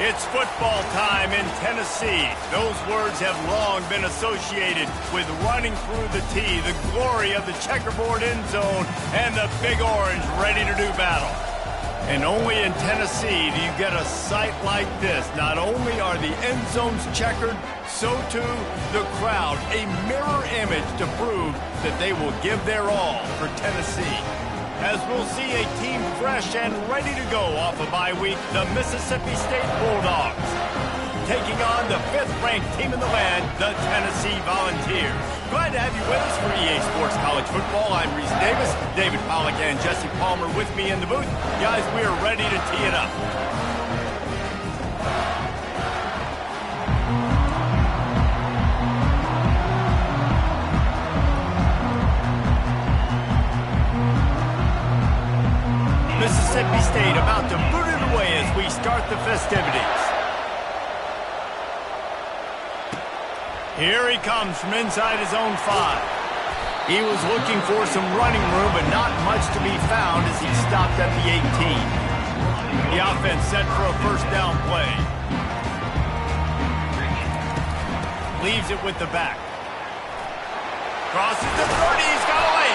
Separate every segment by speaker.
Speaker 1: It's football time in Tennessee. Those words have long been associated with running through the tee, the glory of the checkerboard end zone, and the Big Orange ready to do battle. And only in Tennessee do you get a sight like this. Not only are the end zones checkered, so too the crowd, a mirror image to prove that they will give their all for Tennessee. As we'll see a team fresh and ready to go off a bye week, the Mississippi State Bulldogs, taking on the 5th-ranked team in the land, the Tennessee Volunteers. Glad to have you with us for EA Sports College Football. I'm Reese Davis, David Pollack and Jesse Palmer with me in the booth. Guys, we are ready to tee it up. Mississippi State about to boot it away as we start the festivities. Here he comes from inside his own 5. He was looking for some running room, but not much to be found as he stopped at the 18. The offense set for a first down play. Leaves it with the back. Crosses the 30, he's got away.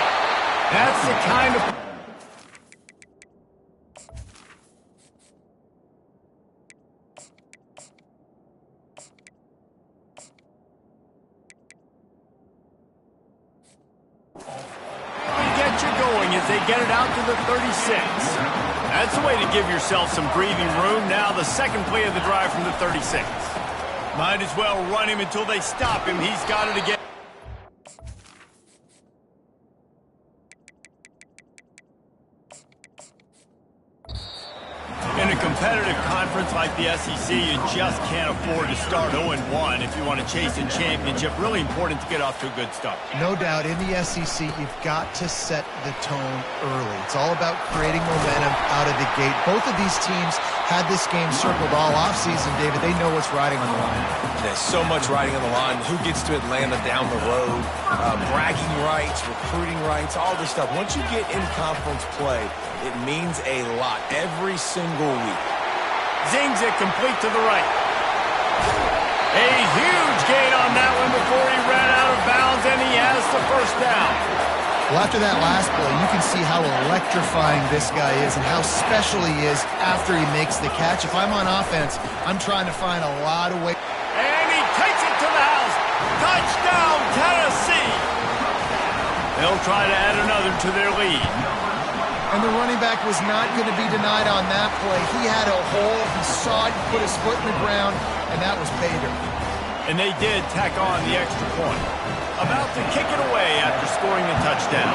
Speaker 1: That's the kind of... as they get it out to the 36. That's a way to give yourself some breathing room. Now the second play of the drive from the 36. Might as well run him until they stop him. He's got it again. In a competitive conference like the SEC, you just can't afford to start 0-1 if you want to chase a championship. Really important to get off to a good start.
Speaker 2: No doubt, in the SEC, you've got to set the tone early. It's all about creating momentum out of the gate. Both of these teams had this game circled all offseason, David. They know what's riding on the line.
Speaker 3: There's so much riding on the line. Who gets to Atlanta down the road? Bragging rights, recruiting rights, all this stuff. Once you get in conference play, it means a lot every single week.
Speaker 1: Zings it complete to the right. A huge gain on that one before he ran out of bounds, and he has the first down.
Speaker 2: Well, after that last play, you can see how electrifying this guy is and how special he is after he makes the catch. If I'm on offense, I'm trying to find a lot of ways.
Speaker 1: And he takes it to the house. Touchdown, Tennessee. They'll try to add another to their lead.
Speaker 2: And the running back was not going to be denied on that play. He had a hole, he saw it, put his foot in the ground, and that was pay dirt.
Speaker 1: And they did tack on the extra point. About to kick it away after scoring a touchdown.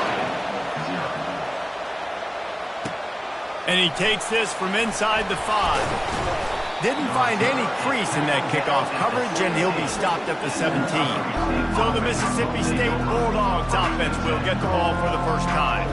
Speaker 1: And he takes this from inside the 5. Didn't find any crease in that kickoff coverage, and he'll be stopped at the 17. So the Mississippi State Bulldogs offense will get the ball for the first time.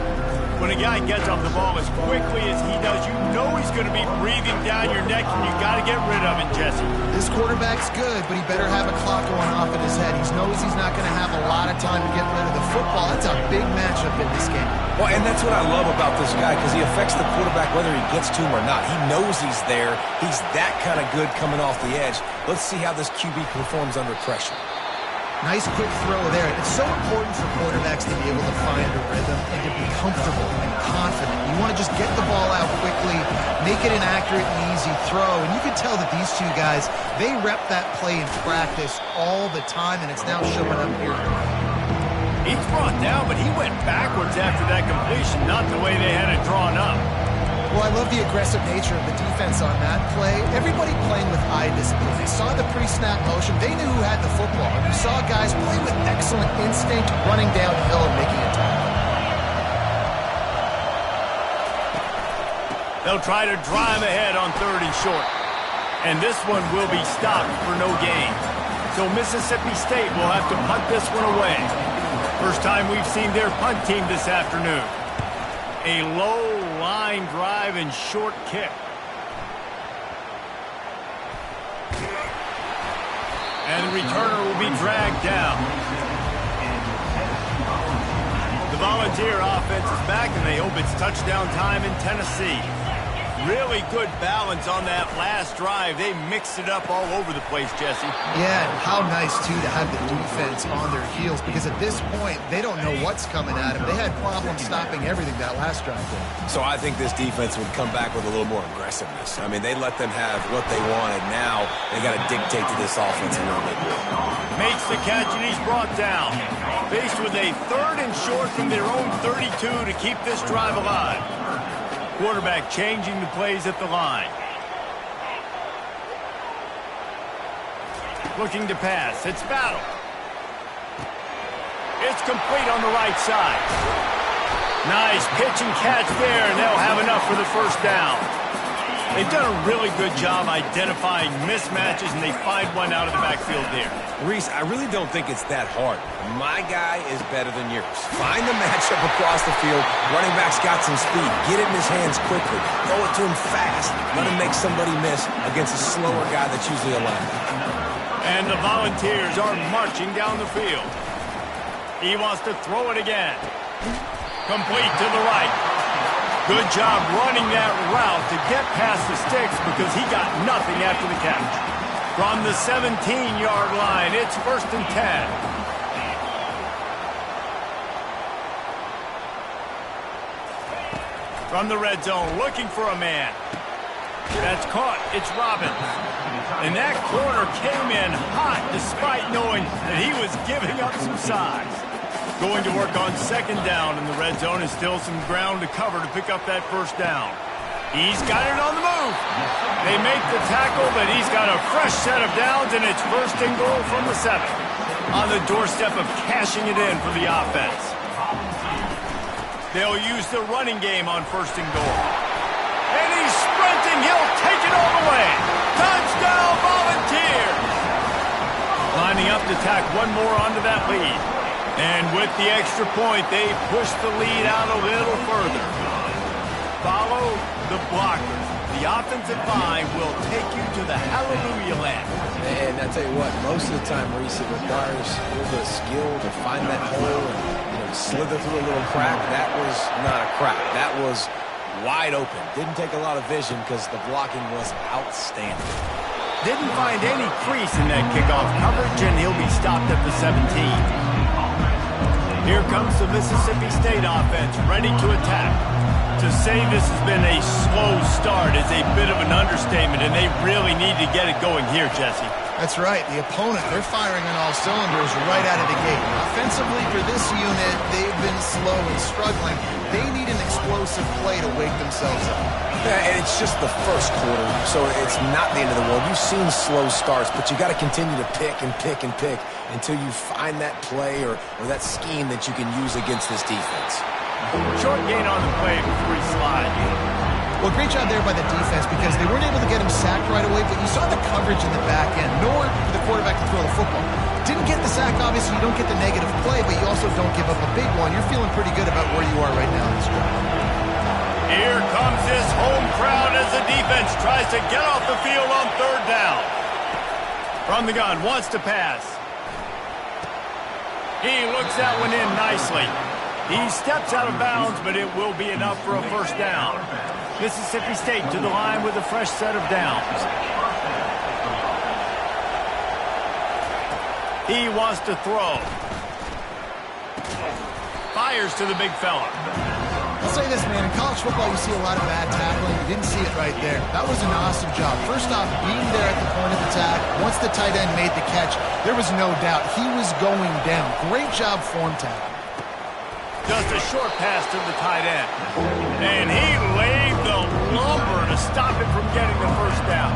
Speaker 1: When a guy gets off the ball as quickly as he does, you know he's going to be breathing down your neck, and you got to get rid of it, Jesse.
Speaker 2: This quarterback's good, but he better have a clock going off in his head. He knows he's not going to have a lot of time to get rid of the football. That's a big matchup in this game.
Speaker 3: Well, and that's what I love about this guy, because he affects the quarterback whether he gets to him or not. He knows he's there. He's that kind of good coming off the edge. Let's see how this QB performs under pressure.
Speaker 2: Nice quick throw there. It's so important for quarterbacks to be able to find a rhythm and to be comfortable and confident. You want to just get the ball out quickly, make it an accurate and easy throw. And you can tell that these two guys, they rep that play in practice all the time, and it's now showing up here.
Speaker 1: He's brought down, but he went backwards after that completion, not the way they had it drawn up.
Speaker 2: Well, I love the aggressive nature of the defense on that play. Everybody playing with eye discipline. They saw the pre-snap motion. They knew who had the football. And you saw guys play with excellent instinct, running downhill and making a tackle.
Speaker 1: They'll try to drive ahead on 3rd and short. And this one will be stopped for no gain. So Mississippi State will have to punt this one away. First time we've seen their punt team this afternoon. A low line drive and short kick. And the returner will be dragged down. The Volunteer offense is back, and they hope it's touchdown time in Tennessee. Really good balance on that last drive. They mixed it up all over the place, Jesse.
Speaker 2: Yeah, and how nice, too, to have the defense on their heels, because at this point, they don't know what's coming at them. They had problems stopping everything that last drive did.
Speaker 3: So I think this defense would come back with a little more aggressiveness. I mean, they let them have what they wanted. Now they got to dictate to this offense a little bit more.
Speaker 1: Makes the catch, and he's brought down. Faced with a 3rd and short from their own 32 to keep this drive alive. Quarterback changing the plays at the line. Looking to pass. It's Battle. It's complete on the right side. Nice pitch and catch there, and they'll have enough for the first down. They've done a really good job identifying mismatches, and they find one out of the backfield there.
Speaker 3: Reese, I really don't think it's that hard. My guy is better than yours. Find the matchup across the field. Running back's got some speed. Get it in his hands quickly. Throw it to him fast. Let him make somebody miss against a slower guy that's usually a linebacker.
Speaker 1: And the Volunteers are marching down the field. He wants to throw it again. Complete to the right. Good job running that route to get past the sticks because he got nothing after the catch. From the 17-yard line, it's 1st and 10. From the red zone, looking for a man. That's caught. It's Robbins. And that corner came in hot despite knowing that he was giving up some size. Going to work on 2nd down in the red zone, and still some ground to cover to pick up that first down. He's got it on the move. They make the tackle, but he's got a fresh set of downs, and it's 1st and goal from the 7. On the doorstep of cashing it in for the offense. They'll use the running game on 1st and goal. And he's sprinting. He'll take it all the way. Touchdown, Volunteers! Lining up to tack one more onto that lead. And with the extra point, they push the lead out a little further. Follow the blockers. The offensive line will take you to the hallelujah land.
Speaker 3: And I tell you what, most of the time, Reese, it requires a little bit of skill to find that hole and slither through a little crack. That was not a crack. That was wide open. Didn't take a lot of vision because the blocking was outstanding.
Speaker 1: Didn't find any crease in that kickoff coverage, and he'll be stopped at the 17. Here comes the Mississippi State offense, ready to attack. To say this has been a slow start is a bit of an understatement, and they really need to get it going here, Jesse.
Speaker 2: That's right. The opponent, they're firing on all cylinders right out of the gate. Offensively, for this unit, they've been slow and struggling. They need an explosive play to wake themselves up.
Speaker 3: Yeah, and it's just the first quarter, so it's not the end of the world. You've seen slow starts, but you got to continue to pick and pick and pick until you find that play or that scheme that you can use against this defense.
Speaker 1: Short gain on the play before he slides.
Speaker 2: Well, great job there by the defense because they weren't able to get him sacked right away, but you saw the coverage in the back end. Nowhere for the quarterback to throw the football. Didn't get the sack, obviously. You don't get the negative play, but you also don't give up a big one. You're feeling pretty good about where you are right now in this drive.
Speaker 1: Here comes this home crowd as the defense tries to get off the field on 3rd down. From the gun, wants to pass. He looks that one in nicely. He steps out of bounds, but it will be enough for a first down. Mississippi State to the line with a fresh set of downs. He wants to throw. Fires to the big fella.
Speaker 2: I'll say this, man. In college football, you see a lot of bad tackling. You didn't see it right there. That was an awesome job. First off, being there at the point of attack. Once the tight end made the catch, there was no doubt he was going down. Great job form tackling.
Speaker 1: Just a short pass to the tight end. And he laid the lumber to stop it from getting the first down.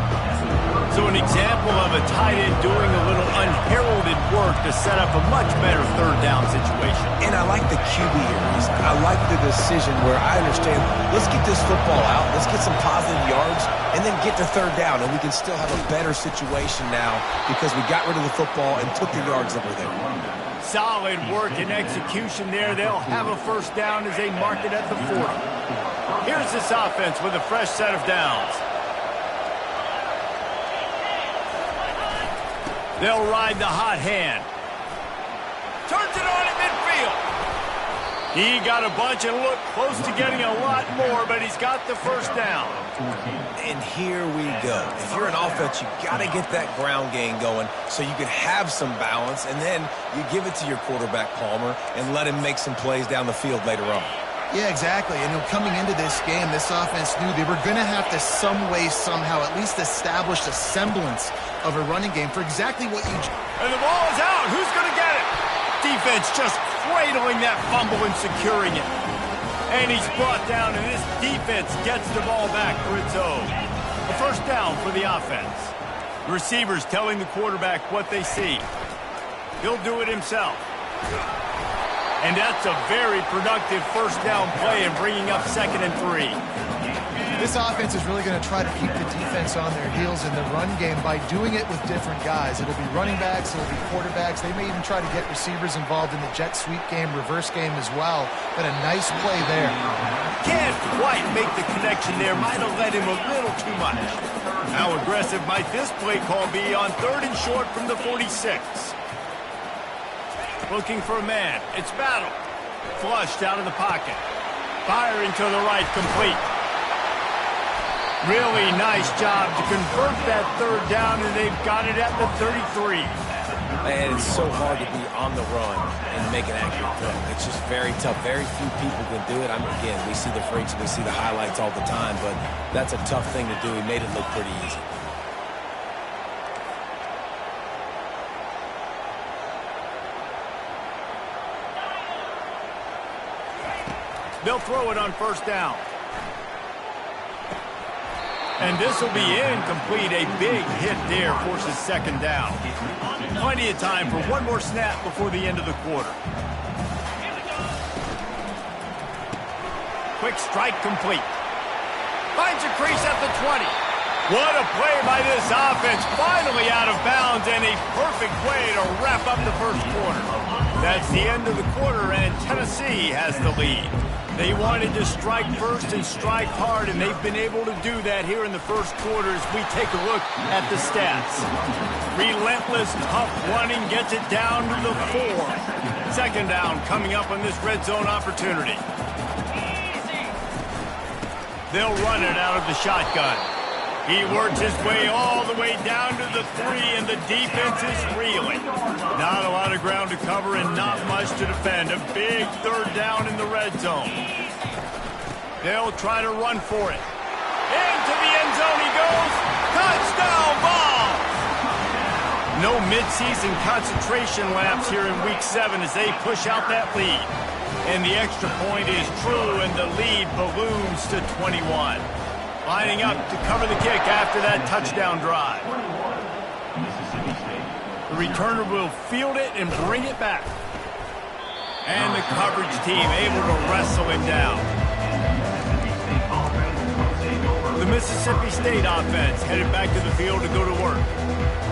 Speaker 1: So an example of a tight end doing a little unheralded work to set up a much better 3rd down situation.
Speaker 3: And I like the QB here. I like the decision where I understand, let's get this football out, let's get some positive yards, and then get to 3rd down, and we can still have a better situation now because we got rid of the football and took the yards that were there.
Speaker 1: Solid work and execution there. They'll have a first down as they mark it at the 40. Here's this offense with a fresh set of downs. They'll ride the hot hand. Turns it on in midfield. He got a bunch and looked close to getting a lot more, but he's got the first down.
Speaker 3: And here we go. If you're an offense, you got to get that ground game going so you can have some balance, and then you give it to your quarterback, Palmer, and let him make some plays down the field later on.
Speaker 2: Yeah, exactly. And coming into this game, this offense knew they were going to have to some way, somehow, at least establish a semblance of a running game for exactly what you...
Speaker 1: And the ball is out. Who's going to get it? Defense just cradling that fumble and securing it. And he's brought down, and this defense gets the ball back for its own. A first down for the offense. The receivers telling the quarterback what they see. He'll do it himself. And that's a very productive first down play and bringing up 2nd and 3.
Speaker 2: This offense is really going to try to keep the defense on their heels in the run game by doing it with different guys. It'll be running backs, it'll be quarterbacks. They may even try to get receivers involved in the jet sweep game, reverse game as well. But a nice play there.
Speaker 1: Can't quite make the connection there. Might have led him a little too much. How aggressive might this play call be on 3rd and short from the 46? Looking for a man. It's Battle. Flushed out of the pocket. Firing to the right, complete. Really nice job to convert that 3rd down, and they've got it at the 33.
Speaker 3: And it's so hard to be on the run and make an accurate throw. It's just very tough. Very few people can do it. Again, we see the freaks, we see the highlights all the time, but that's a tough thing to do. He made it look pretty easy.
Speaker 1: They'll throw it on first down. And this will be incomplete. A big hit there forces 2nd down. Plenty of time for one more snap before the end of the quarter. Quick strike complete. Finds a crease at the 20. What a play by this offense. Finally out of bounds, and a perfect way to wrap up the first quarter. That's the end of the quarter, and Tennessee has the lead. They wanted to strike first and strike hard, and they've been able to do that here in the first quarter as we take a look at the stats. Relentless, tough running gets it down to the 4. 2nd down coming up on this red zone opportunity. They'll run it out of the shotgun. He works his way all the way down to the 3, and the defense is reeling. Not a lot of ground to cover and not much to defend. A big 3rd down in the red zone. They'll try to run for it. Into the end zone he goes. Touchdown ball! No midseason concentration laps here in Week 7 as they push out that lead. And the extra point is true, and the lead balloons to 21. Lining up to cover the kick after that touchdown drive. The returner will field it and bring it back. And the coverage team able to wrestle him down. The Mississippi State offense headed back to the field to go to work.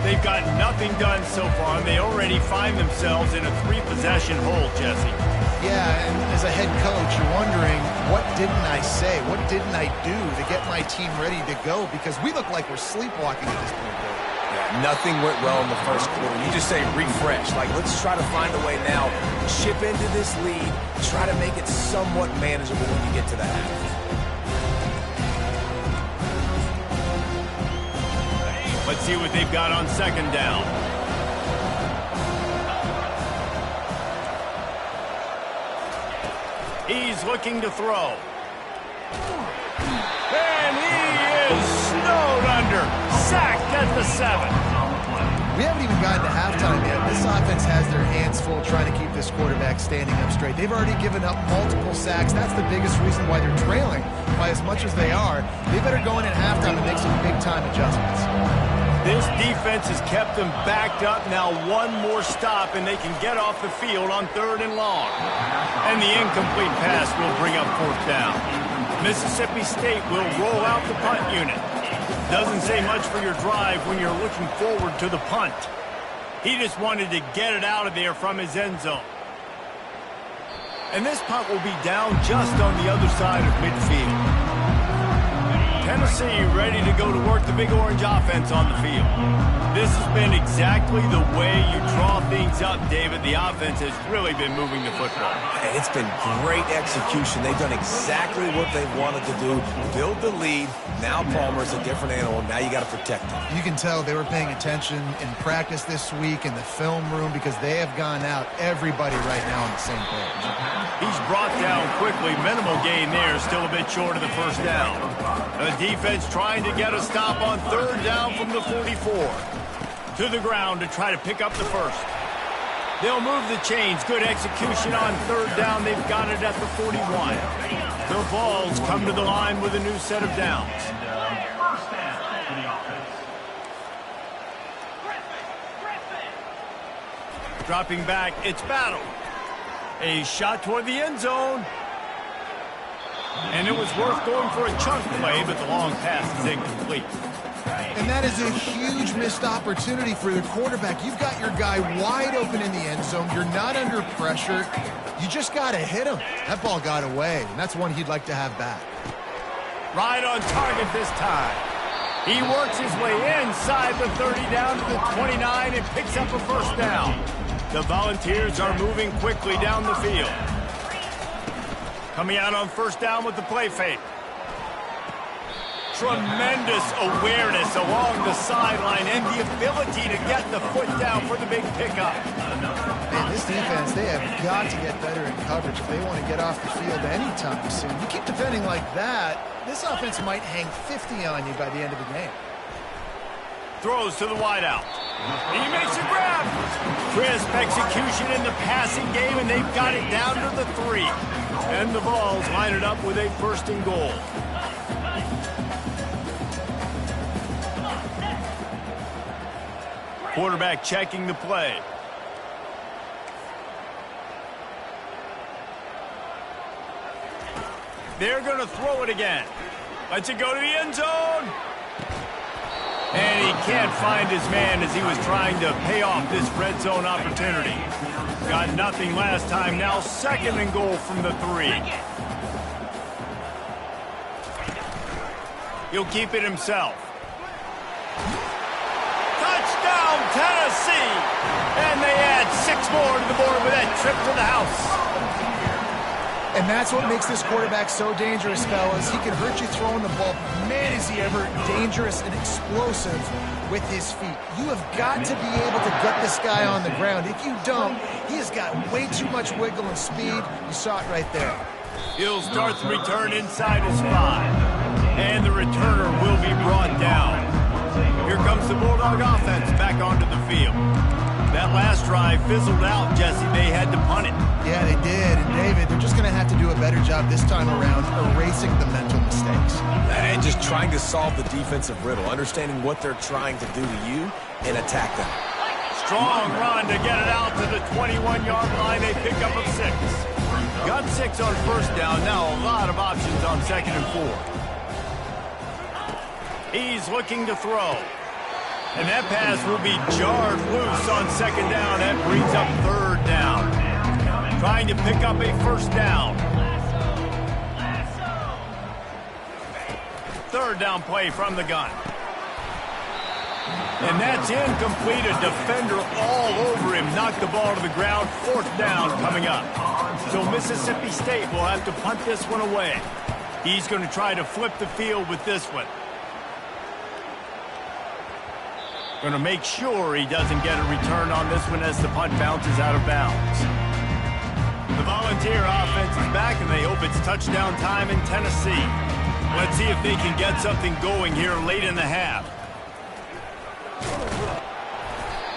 Speaker 1: They've got nothing done so far, and they already find themselves in a 3-possession hole, Jesse.
Speaker 2: Yeah, and as a head coach, you're wondering, what didn't I say? What didn't I do to get my team ready to go? Because we look like we're sleepwalking at this point.
Speaker 3: Yeah, nothing went well in the first quarter. You just say refresh. Like, let's try to find a way now. Chip into this lead. Try to make it somewhat manageable when you get to the half.
Speaker 1: Let's see what they've got on 2nd down. He's looking to throw. And he is snowed under. Sacked at the 7.
Speaker 2: We haven't even gotten to halftime yet. This offense has their hands full trying to keep this quarterback standing up straight. They've already given up multiple sacks. That's the biggest reason why they're trailing by as much as they are. They better go in at halftime and make some big-time adjustments.
Speaker 1: This defense has kept them backed up. Now one more stop, and they can get off the field on 3rd and long. And the incomplete pass will bring up 4th down. Mississippi State will roll out the punt unit. Doesn't say much for your drive when you're looking forward to the punt. He just wanted to get it out of there from his end zone. And this punt will be down just on the other side of midfield. Tennessee ready to go to work the Big Orange offense on the field. This has been exactly the way you draw things up, David. The offense has really been moving the football.
Speaker 3: And it's been great execution. They've done exactly what they wanted to do. Build the lead. Now Palmer's a different animal. Now you got to protect him.
Speaker 2: You can tell they were paying attention in practice this week in the film room because they have gone out, everybody right now on the same page.
Speaker 1: He's brought down quickly. Minimal gain there. Still a bit short of the first down. The defense trying to get a stop on third down from the 44. To the ground to try to pick up the first. They'll move the chains. Good execution on third down. They've got it at the 41. The Vols come to the line with a new set of downs. Dropping back, it's Battle. A shot toward the end zone. And it was worth going for a chunk play, but the long pass is incomplete.
Speaker 2: And that is a huge missed opportunity for the quarterback. You've got your guy wide open in the end zone. You're not under pressure. You just got to hit him. That ball got away, and that's one he'd like to have back.
Speaker 1: Right on target this time. He works his way inside the 30 down to the 29 and picks up a first down. The Volunteers are moving quickly down the field. Coming out on first down with the play fake. Tremendous awareness along the sideline and the ability to get the foot down for the big pickup.
Speaker 2: Man, this defense, they have got to get better in coverage if they want to get off the field anytime soon. You keep defending like that, this offense might hang 50 on you by the end of the game.
Speaker 1: Throws to the wideout. He makes a grab. Crisp execution in the passing game, and they've got it down to the 3. And the Vols line it up with a first and goal. Quarterback checking the play. They're going to throw it again. Lets it go to the end zone. And he can't find his man as he was trying to pay off this red zone opportunity. Got nothing last time. Now second and goal from the 3. He'll keep it himself. Touchdown, Tennessee! And they add 6 more to the board with that trip to the house.
Speaker 2: And that's what makes this quarterback so dangerous, fellas. He can hurt you throwing the ball. Man, is he ever dangerous and explosive with his feet. You have got to be able to gut this guy on the ground. If you don't, he has got way too much wiggle and speed. You saw it right there.
Speaker 1: He'll start the return inside his 5. And the returner will be brought down. Here comes the Bulldog offense back onto the field. That last drive fizzled out, Jesse. They had to punt it.
Speaker 2: Yeah, they did. And David, they're just going to have to do a better job this time around erasing the mental mistakes.
Speaker 3: And just trying to solve the defensive riddle, understanding what they're trying to do to you and attack them.
Speaker 1: Strong run to get it out to the 21-yard line. They pick up a 6. Got 6 on first down. Now a lot of options on second and 4. He's looking to throw. And that pass will be jarred loose on second down. That brings up third down. Trying to pick up a first down. Third down play from the gun. And that's incomplete. A defender all over him. Knocked the ball to the ground. Fourth down coming up. So Mississippi State will have to punt this one away. He's going to try to flip the field with this one. Going to make sure he doesn't get a return on this one as the punt bounces out of bounds. The Volunteer offense is back, and they hope it's touchdown time in Tennessee. Let's see if they can get something going here late in the half.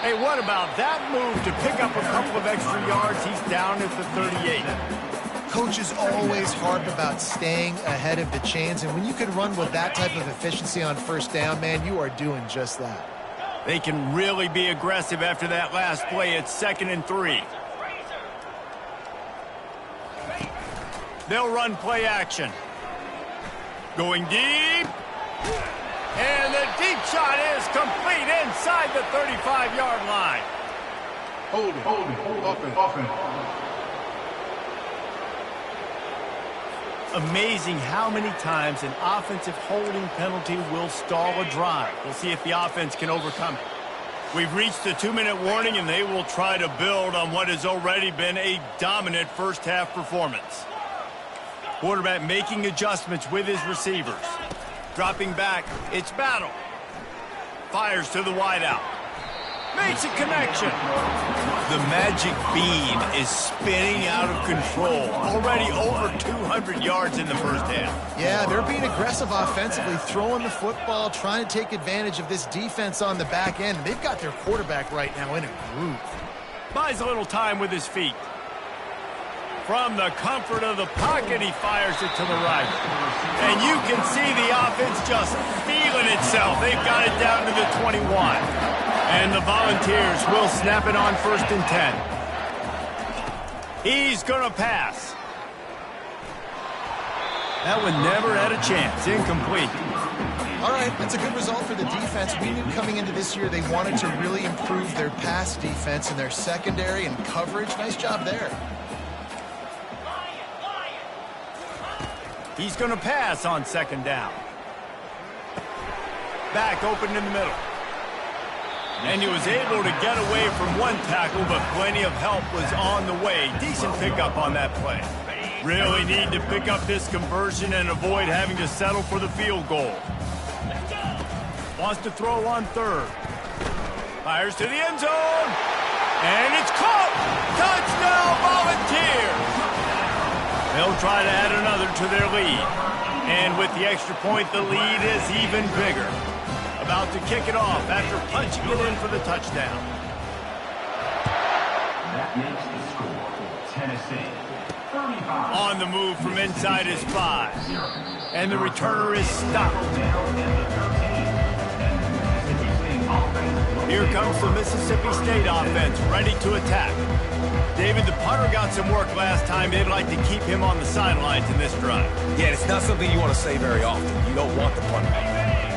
Speaker 1: Hey, what about that move to pick up a couple of extra yards? He's down at the 38.
Speaker 2: Coaches always harp about staying ahead of the chains, and when you can run with that type of efficiency on first down, man, you are doing just that.
Speaker 1: They can really be aggressive after that last play. It's second and 3. They'll run play action. Going deep. And the deep shot is complete inside the 35-yard line.
Speaker 4: Hold it. Offense.
Speaker 1: Amazing how many times an offensive holding penalty will stall a drive. We'll see if the offense can overcome it. We've reached the 2-minute warning, and they will try to build on what has already been a dominant first-half performance. Quarterback making adjustments with his receivers. Dropping back, it's Battle. Fires to the wideout. Makes a connection. The magic bean is spinning out of control. Already over 200 yards in the first half.
Speaker 2: Yeah, they're being aggressive offensively, throwing the football, trying to take advantage of this defense on the back end. They've got their quarterback right now in a groove.
Speaker 1: Buys a little time with his feet. From the comfort of the pocket, he fires it to the right. And you can see the offense just feeling itself. They've got it down to the 21. And the Volunteers will snap it on 1st and 10. He's going to pass. That one never had a chance. Incomplete.
Speaker 2: All right, that's a good result for the defense. We knew coming into this year they wanted to really improve their pass defense and their secondary and coverage. Nice job there.
Speaker 1: He's going to pass on 2nd down. Back open in the middle. And he was able to get away from one tackle, but plenty of help was on the way. Decent pickup on that play. Really need to pick up this conversion and avoid having to settle for the field goal. Wants to throw on 3rd. Fires to the end zone. And it's caught. Touchdown, Volunteers. They'll try to add another to their lead. And with the extra point, the lead is even bigger. About to kick it off after punching it in for the touchdown.
Speaker 4: That makes the score for Tennessee. 35.
Speaker 1: On the move from inside his 5. And the returner is stopped. Here comes the Mississippi State offense, ready to attack. David, the punter got some work last time. They'd like to keep him on the sidelines in this drive.
Speaker 3: Yeah, it's not something you want to say very often. You don't want the punter.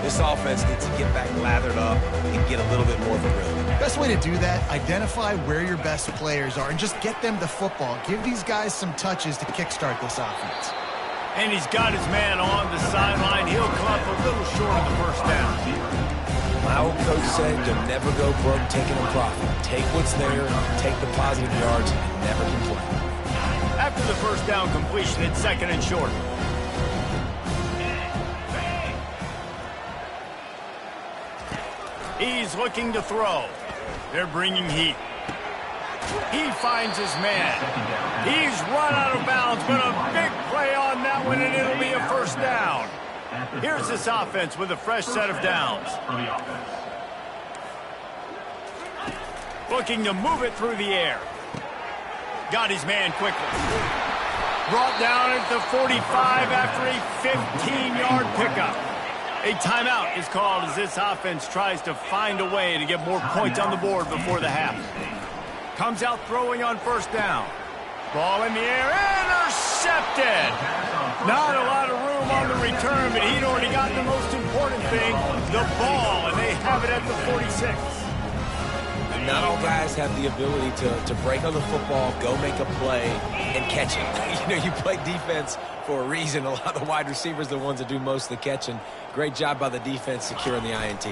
Speaker 3: This offense needs to get back lathered up and get a little bit more of a rhythm.
Speaker 2: Best way to do that, identify where your best players are and just get them the football. Give these guys some touches to kickstart this offense.
Speaker 1: And he's got his man on the sideline. He'll come up a little short of the first down.
Speaker 3: My old coach said you'll never go broke taking a profit. Take what's there, take the positive yards, and never complain.
Speaker 1: After the first down completion, it's 2nd and short. He's looking to throw. They're bringing heat. He finds his man. He's run out of bounds, but a big play on that one, and it'll be a first down. Here's this offense with a fresh set of downs. Looking to move it through the air. Got his man quickly. Brought down at the 45 after a 15-yard pickup. A timeout is called as this offense tries to find a way to get more points on the board before the half. Comes out throwing on 1st down. Ball in the air, intercepted. Not a lot of room on the return, but he'd already got the most important thing, the ball, and they have it at the 46.
Speaker 3: Not all guys have the ability to break on the football, go make a play, and catch it. You know, you play defense for a reason. A lot of the wide receivers are the ones that do most of the catching. Great job by the defense securing the INT.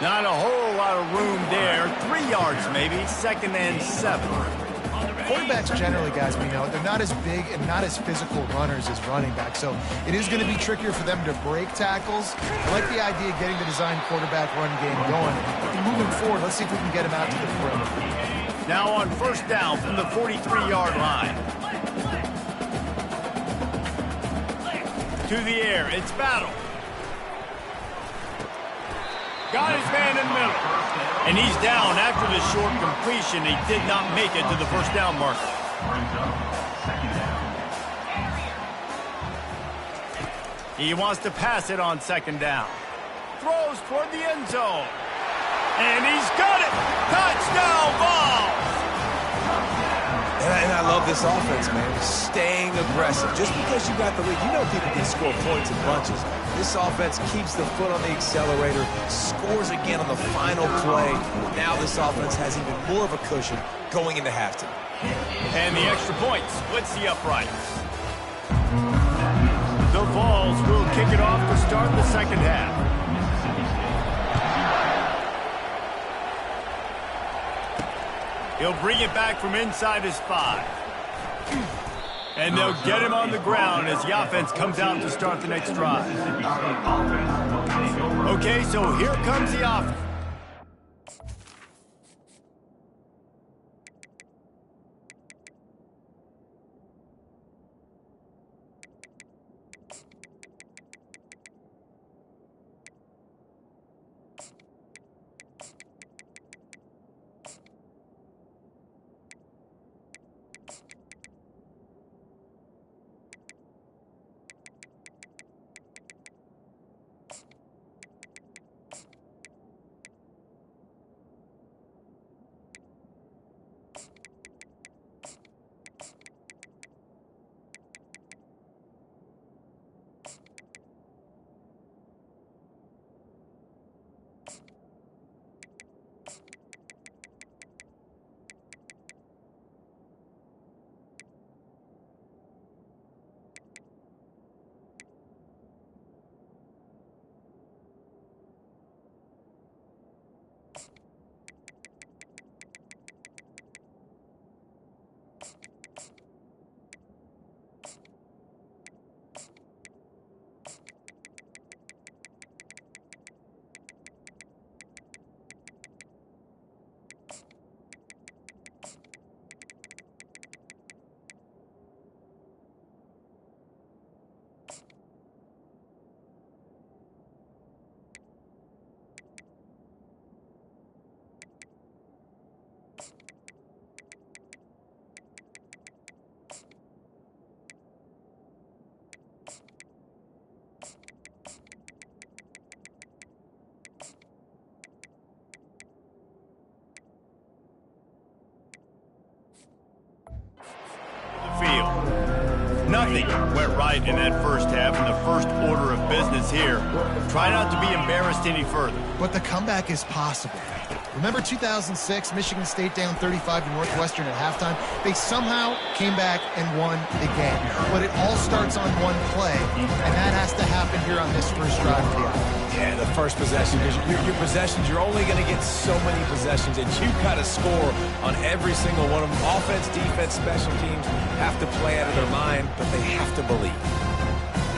Speaker 1: Not a whole lot of room there. 3 yards maybe, 2nd and 7.
Speaker 2: Quarterbacks generally, guys, we know, they're not as big and not as physical runners as running backs, so it is going to be trickier for them to break tackles. I like the idea of getting the design quarterback run game going. But moving forward, let's see if we can get him out to the perimeter.
Speaker 1: Now on 1st down from the 43-yard line. To the air, it's Battle. Got his man in the middle. And he's down after the short completion. He did not make it to the first down marker. He wants to pass it on 2nd down. Throws toward the end zone. And he's got it. Touchdown ball.
Speaker 3: And I love this offense, man. Staying aggressive. Just because you got the lead, you know people can score points in bunches. This offense keeps the foot on the accelerator, scores again on the final play. Now this offense has even more of a cushion going into halftime.
Speaker 1: And the extra point splits the uprights. The Vols will kick it off to start the second half. He'll bring it back from inside his 5. And they'll get him on the ground as the offense comes out to start the next drive. Okay, so here comes the offense. Field. Nothing went right in that first half, and the first order of business here. Try not to be embarrassed any further.
Speaker 2: But the comeback is possible. Remember 2006, Michigan State down 35 to Northwestern at halftime? They somehow came back and won the game. But it all starts on one play, and that has to happen here on this first drive of the offense.
Speaker 3: Yeah, the first possession, because your possessions, you're only going to get so many possessions, and you've got to score on every single one of them. Offense, defense, special teams have to play out of their mind, but they have to believe.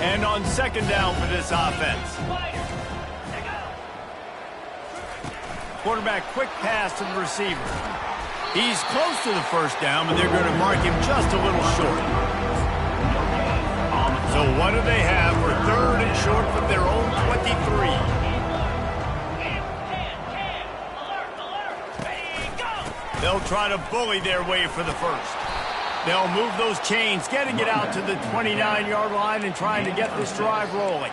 Speaker 1: And on second down for this offense. Quarterback quick pass to the receiver. He's close to the first down, but they're going to mark him just a little short. So what do they have for third and short from their own 23? They'll try to bully their way for the first. They'll move those chains, getting it out to the 29-yard line and trying to get this drive rolling.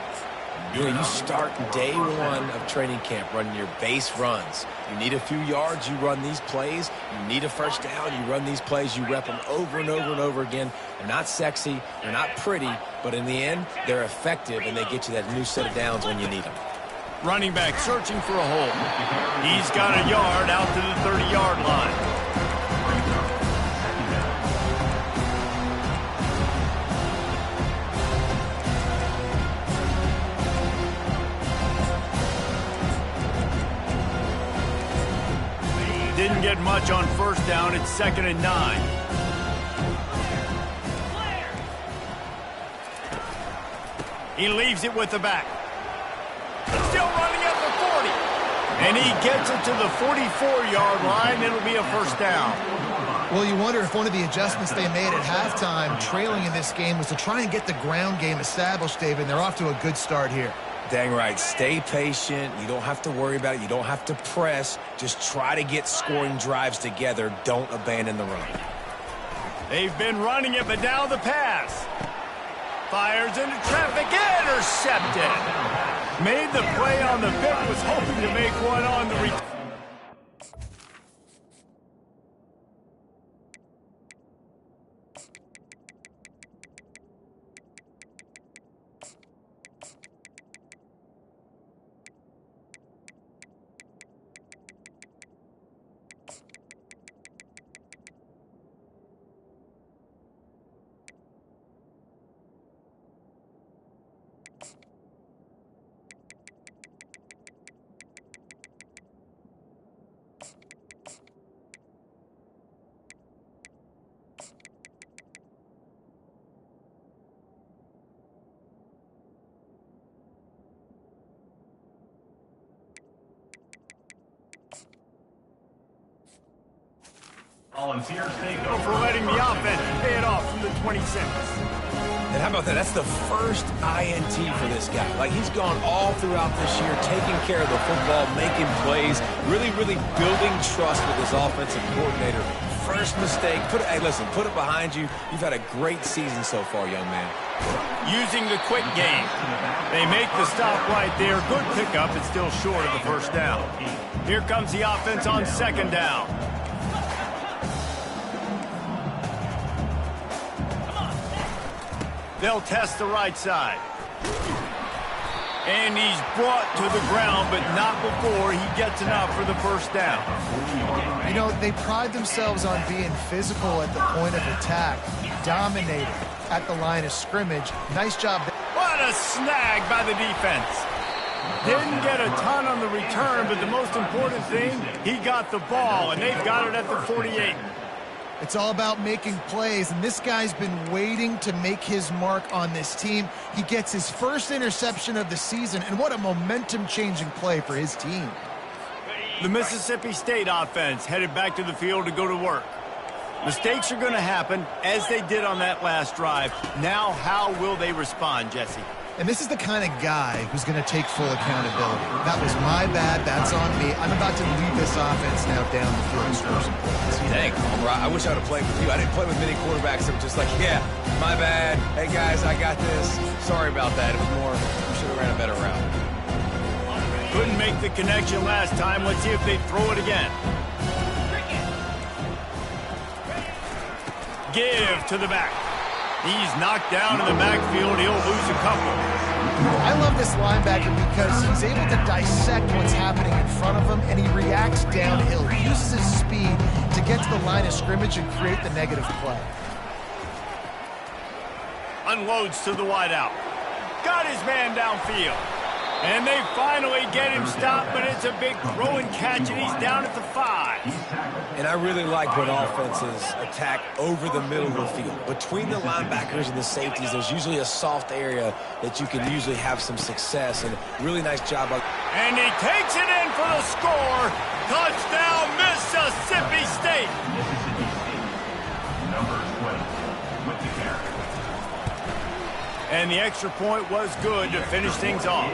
Speaker 3: You start day one of training camp running your base runs. You need a few yards, you run these plays. You need a first down, you run these plays. You rep them over and over and over again. They're not sexy, they're not pretty, but in the end, they're effective, and they get you that new set of downs when you need them.
Speaker 1: Running back searching for a hole. He's got a yard out to the 30-yard line. Didn't get much on first down. It's 2nd and 9. He leaves it with the back. Still running at the 40. And he gets it to the 44-yard line. It'll be a first down.
Speaker 2: Well, you wonder if one of the adjustments they made at halftime, trailing in this game, was to try and get the ground game established, David, and they're off to a good start here.
Speaker 3: Dang right. Stay patient. You don't have to worry about it. You don't have to press. Just try to get scoring drives together. Don't abandon the run.
Speaker 1: They've been running it, but now the pass. Fires into traffic. Intercepted. Made the play on the pick. Was hoping to make one on the return.
Speaker 4: Volunteers take
Speaker 1: For
Speaker 4: over.
Speaker 1: letting the offense pay it off from the 26.
Speaker 3: And how about that? That's the first INT for this guy. Like, he's gone all throughout this year, taking care of the football, making plays, really, really building trust with his offensive coordinator. First mistake, hey, listen, put it behind you. You've had a great season so far, young man.
Speaker 1: Using the quick game. They make the stop right there. Good pickup. It's still short of the first down. Here comes the offense on second down. They'll test the right side. And he's brought to the ground, but not before he gets enough for the first down.
Speaker 2: You know, they pride themselves on being physical at the point of attack, dominating at the line of scrimmage. Nice job.
Speaker 1: What a snag by the defense. Didn't get a ton on the return, but the most important thing, he got the ball, and they've got it at the 48.
Speaker 2: It's all about making plays, and this guy's been waiting to make his mark on this team. He gets his first interception of the season, and what a momentum-changing play for his team.
Speaker 1: The Mississippi State offense headed back to the field to go to work. Mistakes are going to happen, as they did on that last drive. Now, how will they respond, Jesse?
Speaker 2: And this is the kind of guy who's going to take full accountability. That was my bad. That's on me. I'm about to lead this offense now down the field and score some points.
Speaker 3: Dang, I wish I would have played with you. I didn't play with many quarterbacks that were just like, yeah, my bad. Hey, guys, I got this. Sorry about that. It was more, should have ran a better route.
Speaker 1: Couldn't make the connection last time. Let's see if they throw it again. Give to the back. He's knocked down in the backfield. He'll lose a couple.
Speaker 2: I love this linebacker because he's able to dissect what's happening in front of him, and he reacts downhill. He uses his speed to get to the line of scrimmage and create the negative play.
Speaker 1: Unloads to the wideout. Got his man downfield. And they finally get him stopped, but it's a big throw and catch, and he's down at the 5.
Speaker 3: And I really like when offenses attack over the middle of the field. Between the linebackers and the safeties, there's usually a soft area that you can usually have some success, and really nice job.
Speaker 1: And he takes it in for the score. Touchdown, Mississippi State.
Speaker 4: Mississippi State. Number 20 with the carry.
Speaker 1: And the extra point was good to finish things off.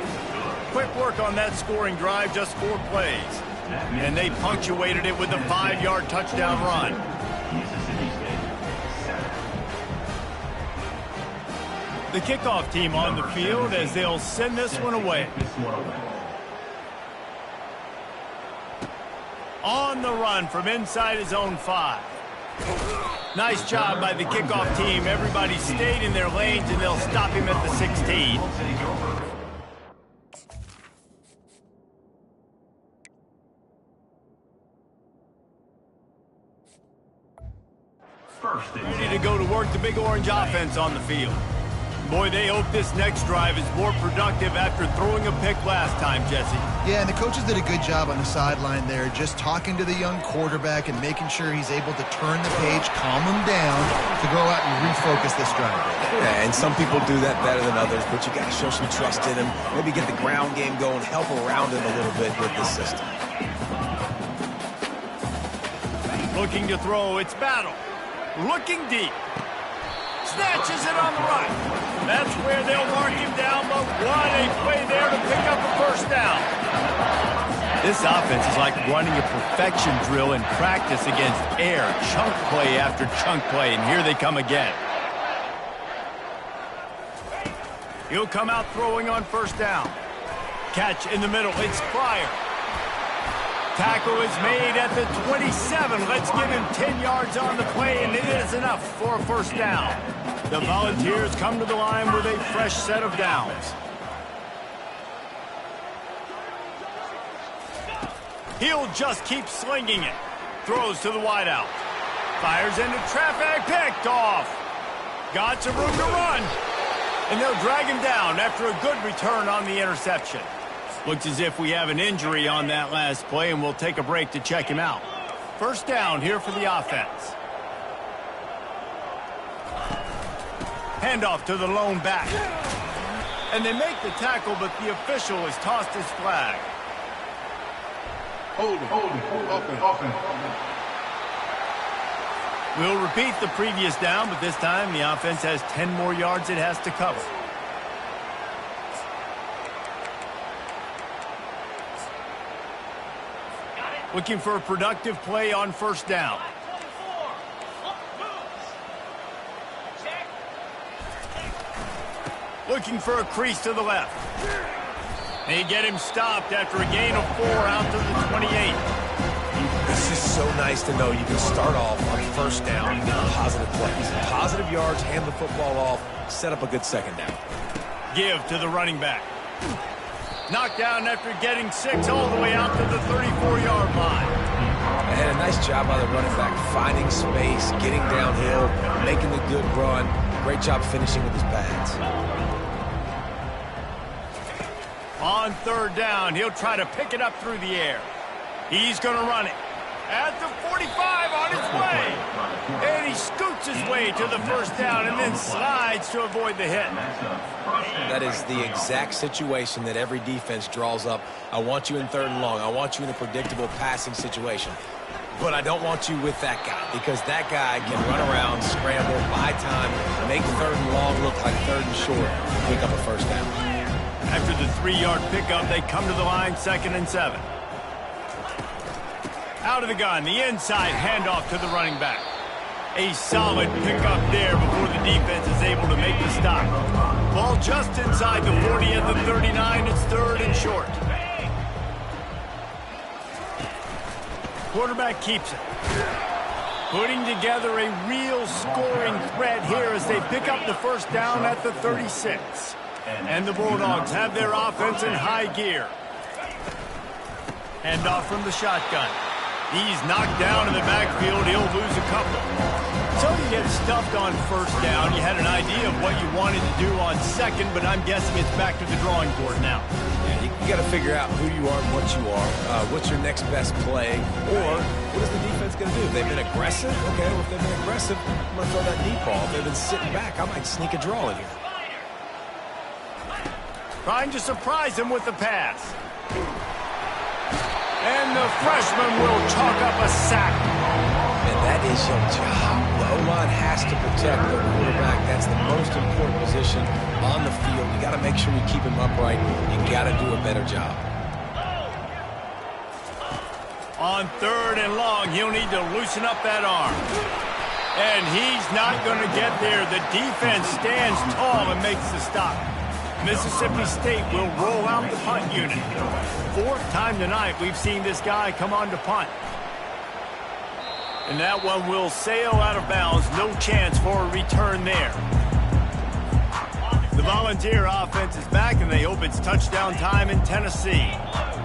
Speaker 1: Quick work on that scoring drive, just 4 plays. And they punctuated it with a 5-yard touchdown run.
Speaker 4: Mississippi State 7.
Speaker 1: The kickoff team on the field as they'll send this one away. On the run from inside his own 5. Nice job by the kickoff team. Everybody stayed in their lanes, and they'll stop him at the 16. Ready to go to work, the Big Orange offense on the field. Boy, they hope this next drive is more productive after throwing a pick last time, Jesse.
Speaker 2: Yeah, and the coaches did a good job on the sideline there, just talking to the young quarterback and making sure he's able to turn the page, calm him down, to go out and refocus this drive.
Speaker 3: Yeah, and some people do that better than others, but you got to show some trust in him, maybe get the ground game going, help around him a little bit with this system.
Speaker 1: Looking to throw, it's Battle. Looking deep. Snatches it on the right. That's where they'll mark him down, but what a play there to pick up a first down. This offense is like running a perfection drill in practice against air. Chunk play after chunk play, and here they come again. He'll come out throwing on first down. Catch in the middle. It's Pryor. Tackle is made at the 27. Let's give him 10 yards on the play, and it is enough for a first down. The Volunteers come to the line with a fresh set of downs. He'll just keep slinging it. Throws to the wideout. Fires into traffic. Picked off. Got some room to run. And they'll drag him down after a good return on the interception. Looks as if we have an injury on that last play, and we'll take a break to check him out. First down here for the offense. Handoff to the lone back. And they make the tackle, but the official has tossed his flag.
Speaker 4: Hold it.
Speaker 1: We'll repeat the previous down, but this time the offense has 10 more yards it has to cover. Looking for a productive play on first down. Looking for a crease to the left. They get him stopped after a gain of 4 out to the 28.
Speaker 3: This is so nice to know you can start off on first down with positive plays. Positive yards, hand the football off, set up a good second down.
Speaker 1: Give to the running back. Knocked down after getting 6 all the way out to the 34-yard line.
Speaker 3: And a nice job by the running back finding space, getting downhill, making the good run. Great job finishing with his pads.
Speaker 1: On third down, he'll try to pick it up through the air. He's going to run it. At the 45 on his way. And he scoots his way to the first down and then slides to avoid the hit.
Speaker 3: That is the exact situation that every defense draws up. I want you in third and long. I want you in a predictable passing situation. But I don't want you with that guy, because that guy can run around, scramble, buy time, make third and long look like third and short, and pick up a first down.
Speaker 1: After the 3-yard pickup, they come to the line, 2nd and 7. Out of the gun, the inside handoff to the running back. A solid pickup there before the defense is able to make the stop. Ball just inside the 40 at the 39. It's 3rd and short. Quarterback keeps it. Putting together a real scoring threat here as they pick up the first down at the 36. And the Bulldogs have their offense in high gear. Handoff from the shotgun. He's knocked down in the backfield. He'll lose a couple. So you get stuffed on first down. You had an idea of what you wanted to do on second, but I'm guessing it's back to the drawing board now.
Speaker 3: Yeah, you got to figure out who you are and what you are. What's your next best play? Or what is the defense going to do? If they've been aggressive, okay, well, if they've been aggressive, I'm going to throw that deep ball. If they've been sitting back, I might sneak a draw in here.
Speaker 1: Trying to surprise him with the pass. And the freshman will chalk up a sack.
Speaker 3: And that is your job. The O-line has to protect the quarterback. That's the most important position on the field. You got to make sure you keep him upright. You got to do a better job.
Speaker 1: On 3rd and long, he'll need to loosen up that arm. And he's not going to get there. The defense stands tall and makes the stop. Mississippi State will roll out the punt unit. 4th time tonight we've seen this guy come on to punt. And that one will sail out of bounds. No chance for a return there. The Volunteer offense is back, and they hope it's touchdown time in Tennessee.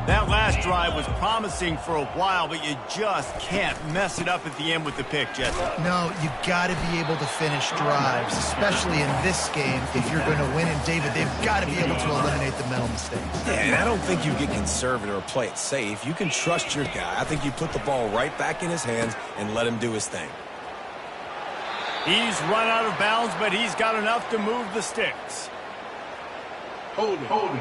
Speaker 1: That last drive was promising for a while, but you just can't mess it up at the end with the pick, Jesse.
Speaker 2: No, you got to be able to finish drives, especially in this game if you're going to win. And, David, they've got to be able to eliminate the mental mistakes.
Speaker 3: Yeah, and I don't think you get conservative or play it safe. You can trust your guy. I think you put the ball right back in his hands and let him do his thing.
Speaker 1: He's run out of bounds, but he's got enough to move the sticks.
Speaker 5: Hold it, open.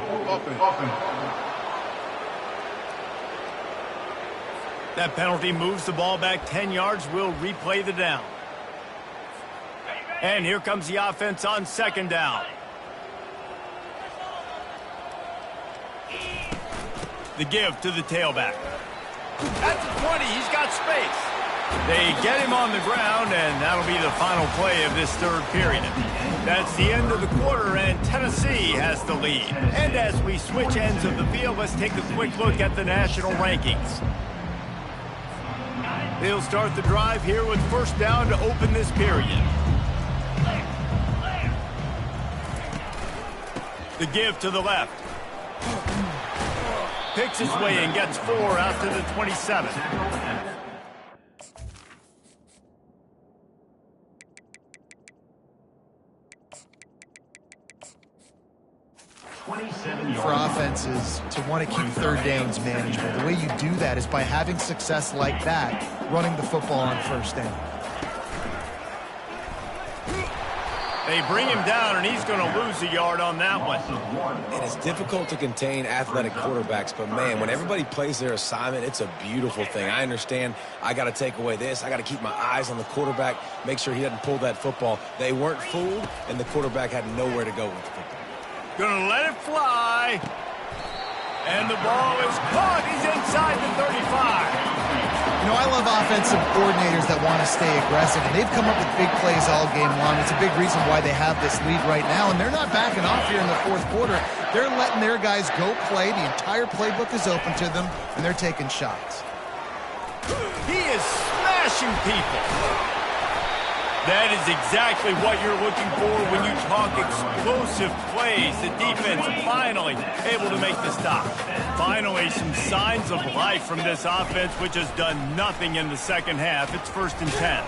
Speaker 1: That penalty moves the ball back 10 yards. We'll replay the down. And here comes the offense on 2nd down. The give to the tailback. At the 20, he's got space. They get him on the ground, and that'll be the final play of this 3rd period. That's the end of the quarter, and Tennessee has the lead. And as we switch ends of the field, let's take a quick look at the national rankings. They'll start the drive here with first down to open this period. The give to the left. Picks his way and gets 4 out to the 27.
Speaker 2: For offenses to want to keep 3rd downs manageable, the way you do that is by having success like that, running the football on first down.
Speaker 1: They bring him down, and he's going to lose a yard on that one.
Speaker 3: And it's difficult to contain athletic quarterbacks, but, man, when everybody plays their assignment, it's a beautiful thing. I understand I got to take away this. I got to keep my eyes on the quarterback, make sure he doesn't pull that football. They weren't fooled, and the quarterback had nowhere to go with the football.
Speaker 1: Going to let it fly. And the ball is caught. He's inside the 35.
Speaker 2: You know, I love offensive coordinators that want to stay aggressive, and they've come up with big plays all game long. It's a big reason why they have this lead right now, and they're not backing off here in the fourth quarter. They're letting their guys go play. The entire playbook is open to them, and they're taking shots.
Speaker 1: He is smashing people. That is exactly what you're looking for when you talk explosive plays. The defense finally able to make the stop. Finally, some signs of life from this offense, which has done nothing in the second half. It's 1st and 10.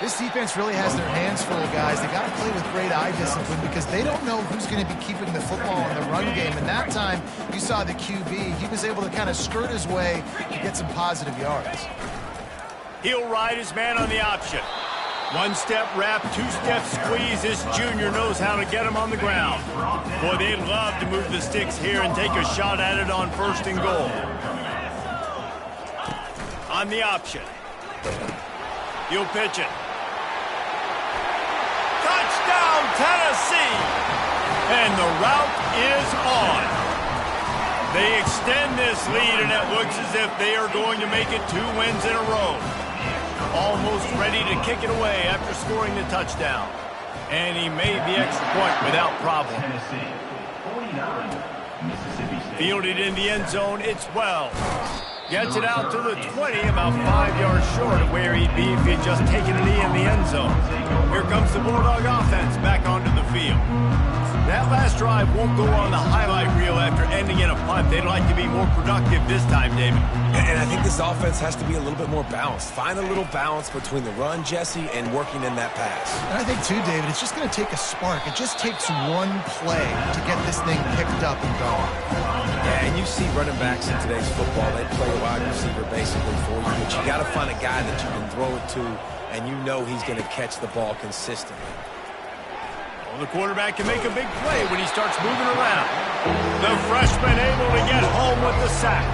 Speaker 2: This defense really has their hands full, guys. They got to play with great eye discipline because they don't know who's going to be keeping the football in the run game. And that time, you saw the QB. He was able to kind of skirt his way to get some positive yards.
Speaker 1: He'll ride his man on the option. One-step wrap, two-step squeeze. This junior knows how to get him on the ground. Boy, they'd love to move the sticks here and take a shot at it on 1st and goal. On the option. He'll pitch it. Touchdown, Tennessee! And the route is on. They extend this lead, and it looks as if they are going to make it 2 wins in a row. Almost ready to kick it away after scoring the touchdown. And he made the extra point without problem. Fielded in the end zone, it's Wells. Gets it out to the 20, about 5 yards short of where he'd be if he'd just taken a knee in the end zone. Here comes the Bulldog offense back onto the field. That last drive won't go on the highlight reel after ending in a punt. They'd like to be more productive this time, David.
Speaker 3: And I think this offense has to be a little bit more balanced. Find a little balance between the run, Jesse, and working in that pass.
Speaker 2: And I think, too, David, it's just going to take a spark. It just takes one play to get this thing picked up and going.
Speaker 3: Yeah, and you see running backs in today's football. They play a wide receiver basically for you, but you got to find a guy that you can throw it to, and you know he's going to catch the ball consistently.
Speaker 1: Well, the quarterback can make a big play when he starts moving around. The freshman able to get home with the sack.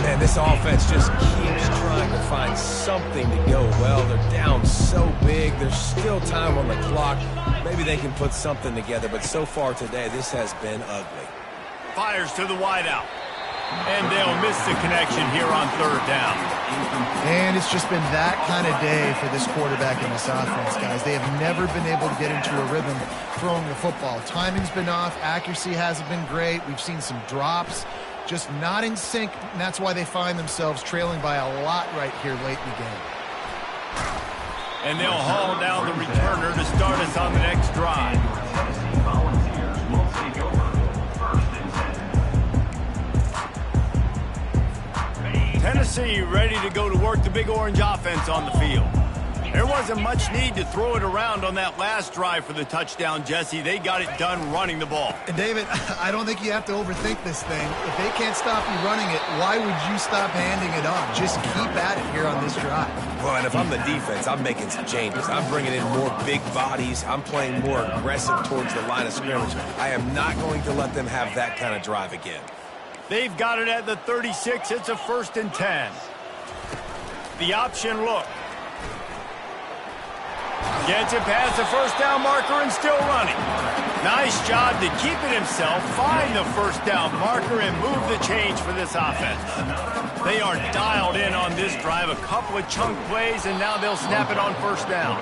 Speaker 3: And this offense just keeps trying to find something to go well. They're down so big. There's still time on the clock. Maybe they can put something together, but so far today, this has been ugly.
Speaker 1: Fires to the wideout. And they'll miss the connection here on 3rd down.
Speaker 2: And it's just been that kind of day for this quarterback in this offense, guys. They have never been able to get into a rhythm throwing the football. Timing's been off. Accuracy hasn't been great. We've seen some drops. Just not in sync, and that's why they find themselves trailing by a lot right here late in the game.
Speaker 1: And they'll haul down the returner to start us on the next drive. Tennessee ready to go to work the Big Orange offense on the field. There wasn't much need to throw it around on that last drive for the touchdown, Jesse. They got it done running the ball.
Speaker 2: And, David, I don't think you have to overthink this thing. If they can't stop you running it, why would you stop handing it off? Just keep at it here on this drive.
Speaker 3: Well, and if I'm the defense, I'm making some changes. I'm bringing in more big bodies. I'm playing more aggressive towards the line of scrimmage. I am not going to let them have that kind of drive again.
Speaker 1: They've got it at the 36. It's a 1st and 10. The option look. Gets it past the 1st down marker and still running. Nice job to keep it himself, find the 1st down marker, and move the change for this offense. They are dialed in on this drive. A couple of chunk plays, and now they'll snap it on 1st down.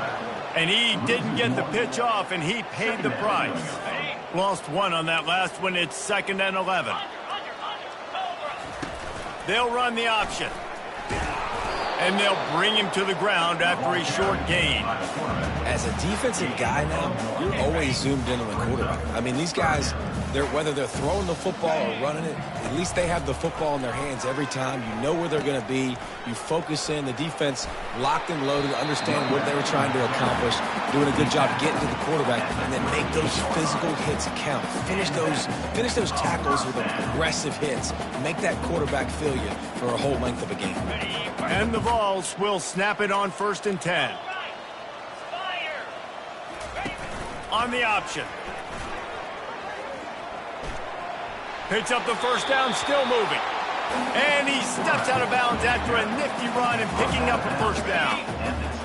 Speaker 1: And he didn't get the pitch off, and he paid the price. Lost one on that last one. It's 2nd and 11. They'll run the option. And they'll bring him to the ground after a short gain.
Speaker 3: As a defensive guy now, you're always zoomed in on the quarterback. I mean, these guys, whether they're throwing the football or running it, at least they have the football in their hands every time. You know where they're going to be. You focus in. The defense locked and loaded, understand what they were trying to accomplish, doing a good job getting to the quarterback, and then make those physical hits count. Finish those tackles with aggressive hits. Make that quarterback feel you for a whole length of a game.
Speaker 1: And the Vols will snap it on 1st and 10. on the option. Picks up the first down, still moving. And he steps out of bounds after a nifty run and picking up a first down.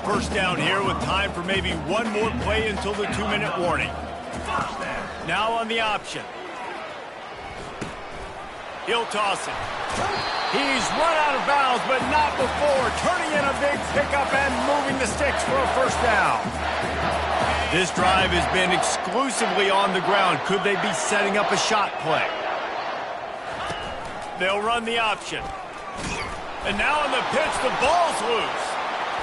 Speaker 1: First down here with time for maybe one more play until the 2-minute warning. Now on the option. He'll toss it. He's run out of bounds, but not before. Turning in a big pickup and moving the sticks for a first down. This drive has been exclusively on the ground. Could they be setting up a shot play? They'll run the option. And now on the pitch, the ball's loose.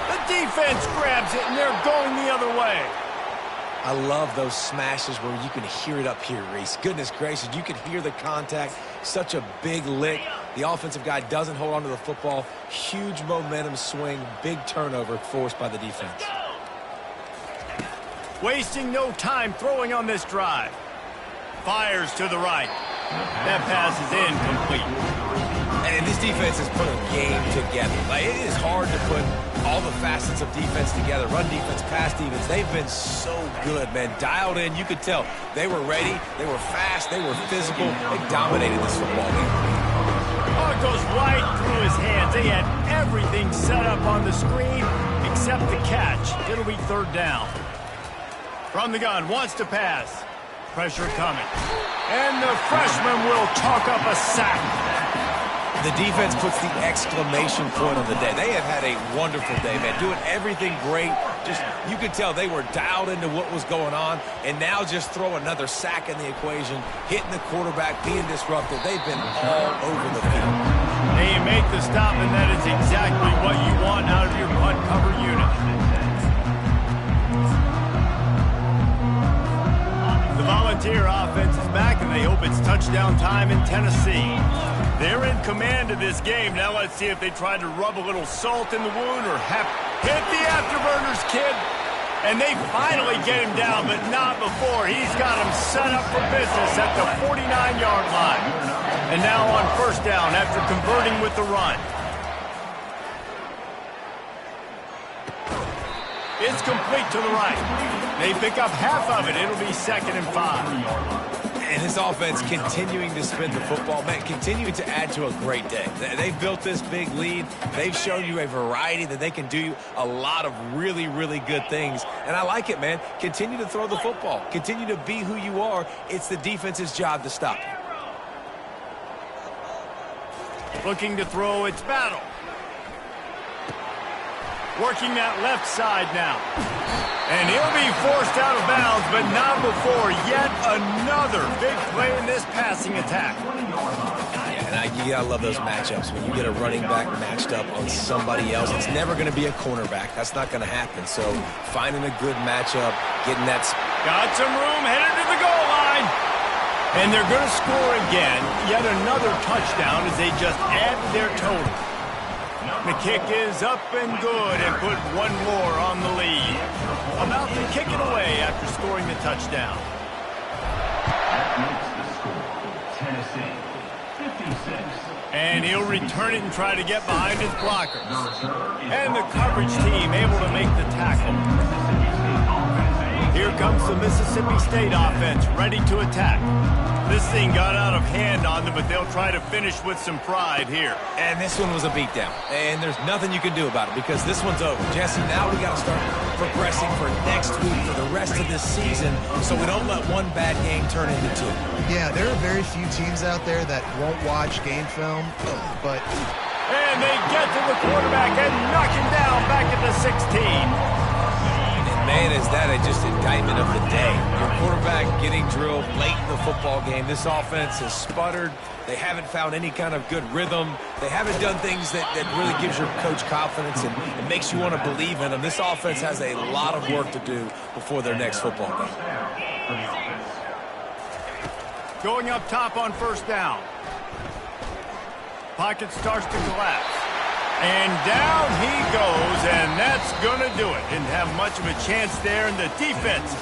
Speaker 1: The defense grabs it, and they're going the other way.
Speaker 3: I love those smashes where you can hear it up here, Reese. Goodness gracious, you can hear the contact. Such a big lick. The offensive guy doesn't hold on to the football. Huge momentum swing, big turnover forced by the defense.
Speaker 1: Wasting no time throwing on this drive. Fires to the right. That pass is incomplete.
Speaker 3: And this defense has put a game together. Like, it is hard to put all the facets of defense together. Run defense, pass defense. They've been so good, man. Dialed in. You could tell they were ready. They were fast. They were physical. They dominated this football game.
Speaker 1: Oh, it goes right through his hands. They had everything set up on the screen except the catch. It'll be third down. From the gun, wants to pass. Pressure coming. And the freshman will chalk up a sack.
Speaker 3: The defense puts the exclamation point on the day. They have had a wonderful day, man. Doing everything great. Just, you could tell they were dialed into what was going on. And now just throw another sack in the equation. Hitting the quarterback, being disruptive. They've been all over the field.
Speaker 1: They make the stop, and that is exactly what you want out of your punt cover unit. The Volunteer offense is back, and they hope it's touchdown time in Tennessee. They're in command of this game. Now let's see if they try to rub a little salt in the wound or hit the afterburners, kid. And they finally get him down, but not before. He's got him set up for business at the 49-yard line. And now on first down after converting with the run. It's complete to the right. They pick up half of it. It'll be 2nd and 5.
Speaker 3: And this offense continuing to spin the football, man, continuing to add to a great day. They've built this big lead. They've shown you a variety that they can do a lot of really, really good things. And I like it, man. Continue to throw the football. Continue to be who you are. It's the defense's job to stop you.
Speaker 1: Looking to throw, it's Battle. Working that left side now. And he'll be forced out of bounds, but not before yet another big play in this passing attack.
Speaker 3: Yeah, and you gotta love those matchups. When you get a running back matched up on somebody else, it's never going to be a cornerback. That's not going to happen. So finding a good matchup, getting that...
Speaker 1: Got some room, headed to the goal line. And they're going to score again. Yet another touchdown as they just add to their total. The kick is up and good and put one more on the lead. About to kick it away after scoring the touchdown.
Speaker 4: That makes the score Tennessee 56.
Speaker 1: And he'll return it and try to get behind his blockers. And the coverage team able to make the tackle. Here comes the Mississippi State offense ready to attack. This thing got out of hand on them, but they'll try to finish with some pride here.
Speaker 3: And this one was a beatdown. And there's nothing you can do about it because this one's over. Jesse, now we got to start progressing for next week, for the rest of this season, so we don't let one bad game turn into two.
Speaker 2: Yeah, there are very few teams out there that won't watch game film, but...
Speaker 1: And they get to the quarterback and knock him down back at the 16.
Speaker 3: Man, is that just indictment of the day. Your quarterback getting drilled late in the football game. This offense has sputtered. They haven't found any kind of good rhythm. They haven't done things that really gives your coach confidence and makes you want to believe in them. This offense has a lot of work to do before their next football game.
Speaker 1: Going up top on first down. Pocket starts to collapse. And down he goes, and that's going to do it. Didn't have much of a chance there, and the defense